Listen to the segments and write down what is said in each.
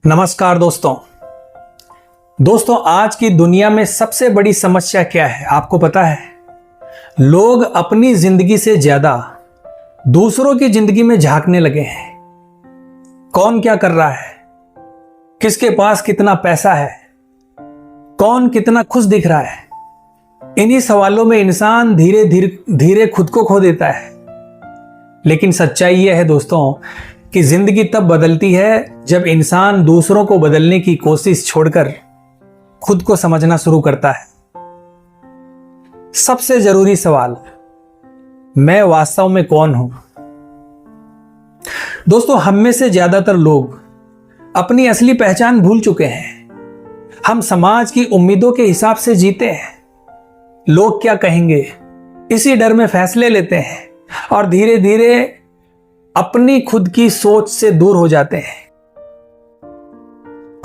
नमस्कार दोस्तों आज की दुनिया में सबसे बड़ी समस्या क्या है आपको पता है? लोग अपनी जिंदगी से ज्यादा दूसरों की जिंदगी में झांकने लगे हैं। कौन क्या कर रहा है, किसके पास कितना पैसा है, कौन कितना खुश दिख रहा है, इन्हीं सवालों में इंसान धीरे धीरे खुद को खो देता है। लेकिन सच्चाई यह है दोस्तों कि जिंदगी तब बदलती है जब इंसान दूसरों को बदलने की कोशिश छोड़कर खुद को समझना शुरू करता है। सबसे जरूरी सवाल, मैं वास्तव में कौन हूं? दोस्तों हम में से ज्यादातर लोग अपनी असली पहचान भूल चुके हैं। हम समाज की उम्मीदों के हिसाब से जीते हैं। लोग क्या कहेंगे इसी डर में फैसले लेते हैं और धीरे धीरे अपनी खुद की सोच से दूर हो जाते हैं।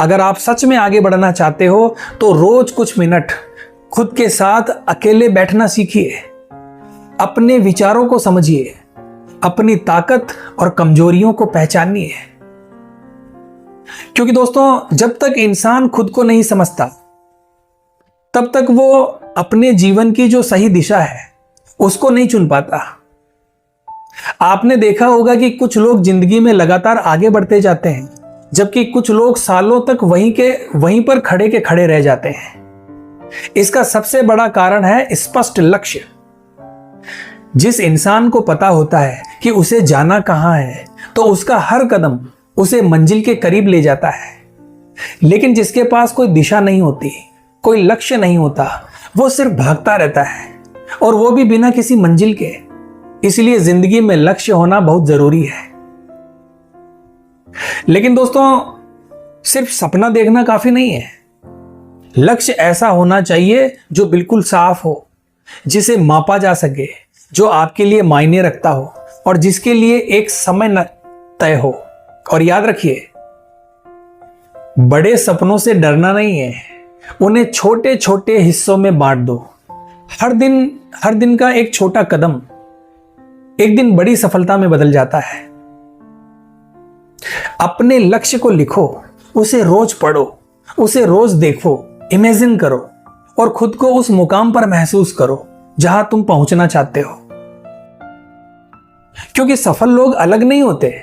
अगर आप सच में आगे बढ़ना चाहते हो तो रोज कुछ मिनट खुद के साथ अकेले बैठना सीखिए। अपने विचारों को समझिए, अपनी ताकत और कमजोरियों को पहचानिए। क्योंकि दोस्तों जब तक इंसान खुद को नहीं समझता तब तक वो अपने जीवन की जो सही दिशा है उसको नहीं चुन पाता। आपने देखा होगा कि कुछ लोग जिंदगी में लगातार आगे बढ़ते जाते हैं, जबकि कुछ लोग सालों तक वहीं पर खड़े के खड़े रह जाते हैं। इसका सबसे बड़ा कारण है स्पष्ट लक्ष्य। जिस इंसान को पता होता है कि उसे जाना कहां है तो उसका हर कदम उसे मंजिल के करीब ले जाता है। लेकिन जिसके पास कोई दिशा नहीं होती, कोई लक्ष्य नहीं होता, वो सिर्फ भागता रहता है, और वो भी बिना किसी मंजिल के। इसलिए जिंदगी में लक्ष्य होना बहुत जरूरी है। लेकिन दोस्तों सिर्फ सपना देखना काफी नहीं है। लक्ष्य ऐसा होना चाहिए जो बिल्कुल साफ हो, जिसे मापा जा सके, जो आपके लिए मायने रखता हो और जिसके लिए एक समय तय हो। और याद रखिए, बड़े सपनों से डरना नहीं है, उन्हें छोटे छोटे हिस्सों में बांट दो। हर दिन का एक छोटा कदम एक दिन बड़ी सफलता में बदल जाता है। अपने लक्ष्य को लिखो, उसे रोज पढ़ो, उसे रोज देखो, इमेजिन करो और खुद को उस मुकाम पर महसूस करो जहां तुम पहुंचना चाहते हो। क्योंकि सफल लोग अलग नहीं होते,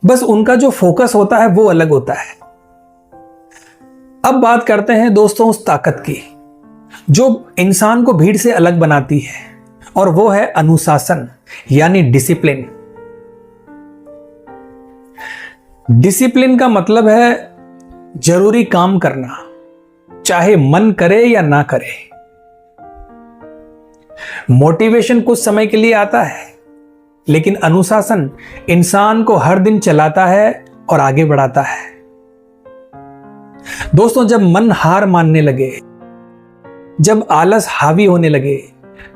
बस उनका जो फोकस होता है वो अलग होता है। अब बात करते हैं दोस्तों उस ताकत की जो इंसान को भीड़ से अलग बनाती है, और वो है अनुशासन यानी डिसिप्लिन। डिसिप्लिन का मतलब है जरूरी काम करना, चाहे मन करे या ना करे। मोटिवेशन कुछ समय के लिए आता है, लेकिन अनुशासन इंसान को हर दिन चलाता है और आगे बढ़ाता है। दोस्तों जब मन हार मानने लगे, जब आलस हावी होने लगे,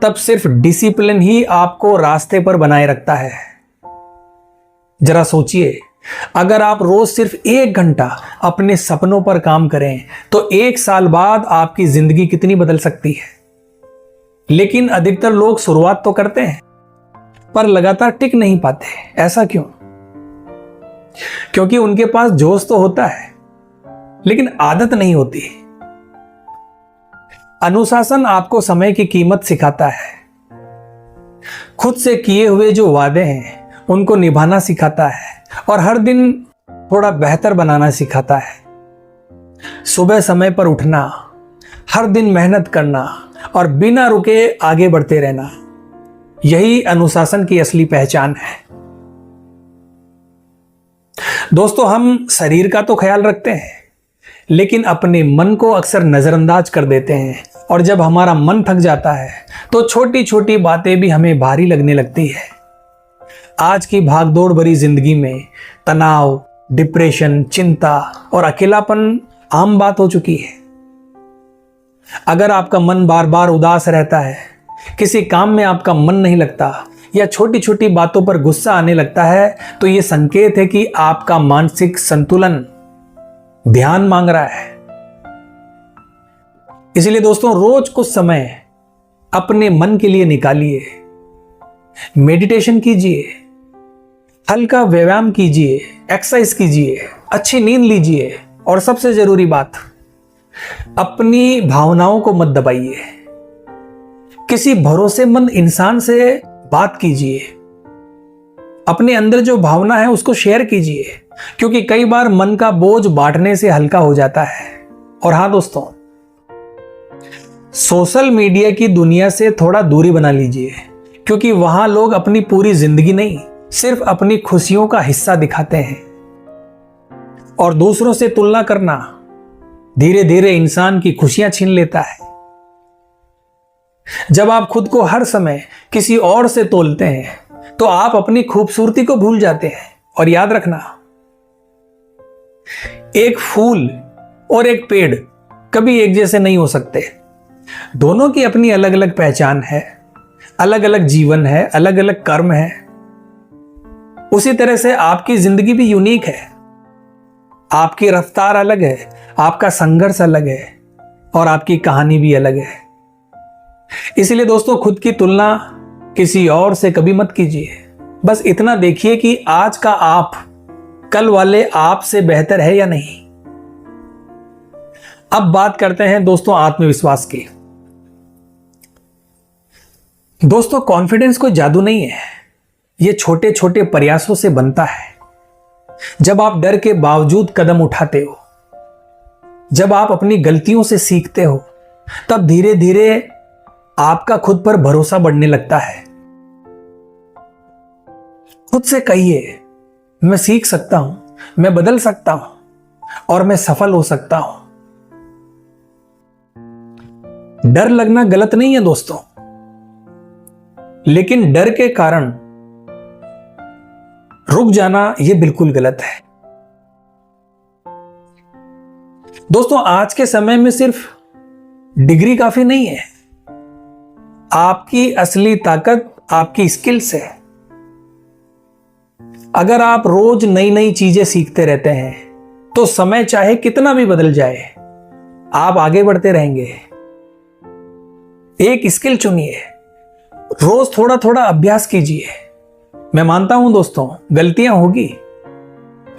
तब सिर्फ डिसिप्लिन ही आपको रास्ते पर बनाए रखता है। जरा सोचिए, अगर आप रोज सिर्फ 1 घंटा अपने सपनों पर काम करें तो 1 साल बाद आपकी जिंदगी कितनी बदल सकती है। लेकिन अधिकतर लोग शुरुआत तो करते हैं पर लगातार टिक नहीं पाते। ऐसा क्यों? क्योंकि उनके पास जोश तो होता है लेकिन आदत नहीं होती। अनुशासन आपको समय की कीमत सिखाता है, खुद से किए हुए जो वादे हैं उनको निभाना सिखाता है और हर दिन थोड़ा बेहतर बनाना सिखाता है। सुबह समय पर उठना, हर दिन मेहनत करना और बिना रुके आगे बढ़ते रहना, यही अनुशासन की असली पहचान है। दोस्तों हम शरीर का तो ख्याल रखते हैं, लेकिन अपने मन को अक्सर नजरअंदाज कर देते हैं, और जब हमारा मन थक जाता है तो छोटी छोटी बातें भी हमें भारी लगने लगती है। आज की भागदौड़ भरी जिंदगी में तनाव, डिप्रेशन, चिंता और अकेलापन आम बात हो चुकी है। अगर आपका मन बार बार उदास रहता है, किसी काम में आपका मन नहीं लगता या छोटी छोटी बातों पर गुस्सा आने लगता है, तो यह संकेत है कि आपका मानसिक संतुलन ध्यान मांग रहा है। इसलिए दोस्तों रोज कुछ समय अपने मन के लिए निकालिए। मेडिटेशन कीजिए, हल्का व्यायाम कीजिए, एक्सरसाइज कीजिए, अच्छी नींद लीजिए और सबसे जरूरी बात, अपनी भावनाओं को मत दबाइए। किसी भरोसेमंद इंसान से बात कीजिए, अपने अंदर जो भावना है उसको शेयर कीजिए, क्योंकि कई बार मन का बोझ बांटने से हल्का हो जाता है। और हां दोस्तों, सोशल मीडिया की दुनिया से थोड़ा दूरी बना लीजिए, क्योंकि वहां लोग अपनी पूरी जिंदगी नहीं, सिर्फ अपनी खुशियों का हिस्सा दिखाते हैं। और दूसरों से तुलना करना धीरे धीरे इंसान की खुशियां छीन लेता है। जब आप खुद को हर समय किसी और से तोलते हैं तो आप अपनी खूबसूरती को भूल जाते हैं। और याद रखना, एक फूल और एक पेड़ कभी एक जैसे नहीं हो सकते। दोनों की अपनी अलग अलग पहचान है, अलग अलग जीवन है, अलग अलग कर्म है। उसी तरह से आपकी जिंदगी भी यूनिक है। आपकी रफ्तार अलग है, आपका संघर्ष अलग है और आपकी कहानी भी अलग है। इसलिए दोस्तों, खुद की तुलना किसी और से कभी मत कीजिए। बस इतना देखिए कि आज का आप कल वाले आप से बेहतर है या नहीं। अब बात करते हैं दोस्तों आत्मविश्वास की। दोस्तों, कॉन्फिडेंस कोई जादू नहीं है, यह छोटे छोटे प्रयासों से बनता है। जब आप डर के बावजूद कदम उठाते हो, जब आप अपनी गलतियों से सीखते हो, तब धीरे धीरे आपका खुद पर भरोसा बढ़ने लगता है। खुद से कहिए, मैं सीख सकता हूं, मैं बदल सकता हूं और मैं सफल हो सकता हूं। डर लगना गलत नहीं है दोस्तों, लेकिन डर के कारण रुक जाना यह बिल्कुल गलत है। दोस्तों, आज के समय में सिर्फ डिग्री काफी नहीं है। आपकी असली ताकत आपकी स्किल्स है। अगर आप रोज नई नई चीजें सीखते रहते हैं तो समय चाहे कितना भी बदल जाए, आप आगे बढ़ते रहेंगे। एक स्किल चुनिए, रोज थोड़ा थोड़ा अभ्यास कीजिए। मैं मानता हूं दोस्तों, गलतियां होगी,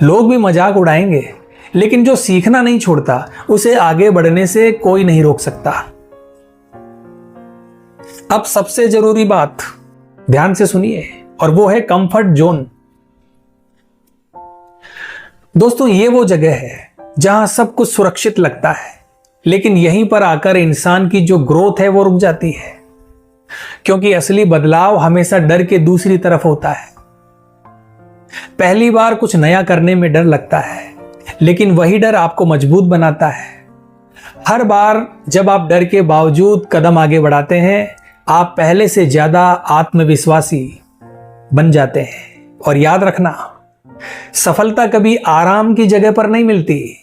लोग भी मजाक उड़ाएंगे, लेकिन जो सीखना नहीं छोड़ता उसे आगे बढ़ने से कोई नहीं रोक सकता। अब सबसे जरूरी बात ध्यान से सुनिए, और वो है कंफर्ट जोन। दोस्तों, ये वो जगह है जहां सब कुछ सुरक्षित लगता है, लेकिन यहीं पर आकर इंसान की जो ग्रोथ है वो रुक जाती है, क्योंकि असली बदलाव हमेशा डर के दूसरी तरफ होता है। पहली बार कुछ नया करने में डर लगता है, लेकिन वही डर आपको मजबूत बनाता है। हर बार जब आप डर के बावजूद कदम आगे बढ़ाते हैं, आप पहले से ज्यादा आत्मविश्वासी बन जाते हैं। और याद रखना, सफलता कभी आराम की जगह पर नहीं मिलती,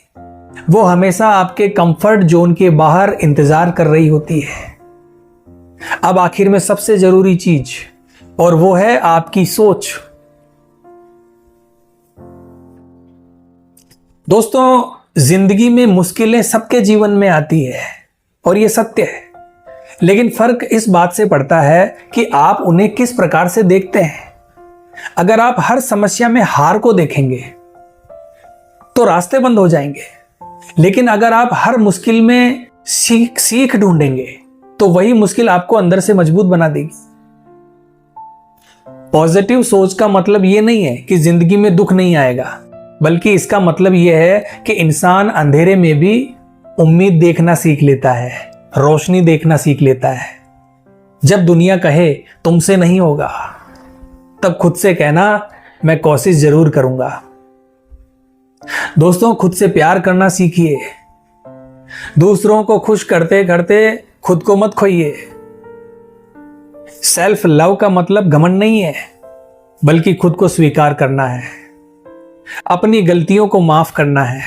वो हमेशा आपके कंफर्ट जोन के बाहर इंतजार कर रही होती है। अब आखिर में सबसे जरूरी चीज, और वो है आपकी सोच। दोस्तों, जिंदगी में मुश्किलें सबके जीवन में आती है और ये सत्य है, लेकिन फर्क इस बात से पड़ता है कि आप उन्हें किस प्रकार से देखते हैं। अगर आप हर समस्या में हार को देखेंगे तो रास्ते बंद हो जाएंगे, लेकिन अगर आप हर मुश्किल में सीख ढूंढेंगे तो वही मुश्किल आपको अंदर से मजबूत बना देगी। पॉजिटिव सोच का मतलब यह नहीं है कि जिंदगी में दुख नहीं आएगा, बल्कि इसका मतलब यह है कि इंसान अंधेरे में भी उम्मीद देखना सीख लेता है, रोशनी देखना सीख लेता है। जब दुनिया कहे तुमसे नहीं होगा, तब खुद से कहना मैं कोशिश जरूर करूंगा। दोस्तों, खुद से प्यार करना सीखिए। दूसरों को खुश करते करते खुद को मत खोइए। सेल्फ लव का मतलब घमंड नहीं है, बल्कि खुद को स्वीकार करना है, अपनी गलतियों को माफ करना है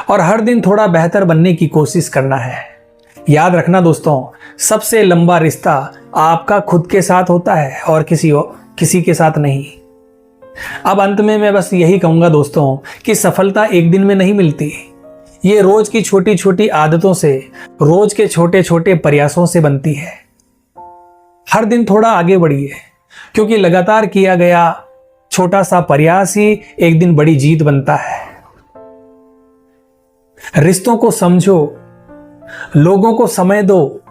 और हर दिन थोड़ा बेहतर बनने की कोशिश करना है। याद रखना दोस्तों, सबसे लंबा रिश्ता आपका खुद के साथ होता है और किसी के साथ नहीं। अब अंत में मैं बस यही कहूंगा दोस्तों कि सफलता एक दिन में नहीं मिलती। ये रोज की छोटी छोटी आदतों से, रोज के छोटे छोटे प्रयासों से बनती है। हर दिन थोड़ा आगे बढ़िए, क्योंकि लगातार किया गया छोटा सा प्रयास ही एक दिन बड़ी जीत बनता है। रिश्तों को समझो, लोगों को समय दो,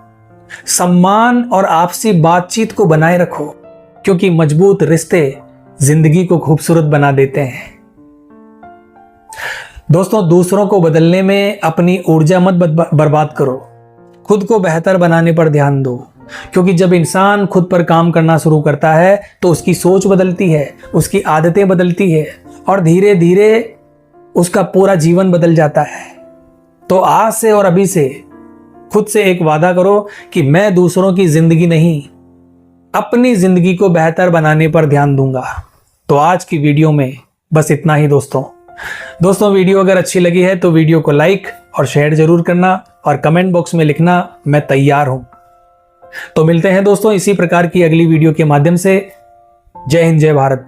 सम्मान और आपसी बातचीत को बनाए रखो, क्योंकि मजबूत रिश्ते जिंदगी को खूबसूरत बना देते हैं। दोस्तों, दूसरों को बदलने में अपनी ऊर्जा मत बर्बाद करो, खुद को बेहतर बनाने पर ध्यान दो, क्योंकि जब इंसान खुद पर काम करना शुरू करता है तो उसकी सोच बदलती है, उसकी आदतें बदलती है और धीरे धीरे उसका पूरा जीवन बदल जाता है। तो आज से और अभी से खुद से एक वादा करो कि मैं दूसरों की जिंदगी नहीं, अपनी जिंदगी को बेहतर बनाने पर ध्यान दूंगा। तो आज की वीडियो में बस इतना ही दोस्तों, वीडियो अगर अच्छी लगी है तो वीडियो को लाइक और शेयर जरूर करना और कमेंट बॉक्स में लिखना मैं तैयार हूं। तो मिलते हैं दोस्तों इसी प्रकार की अगली वीडियो के माध्यम से। जय हिंद, जय भारत।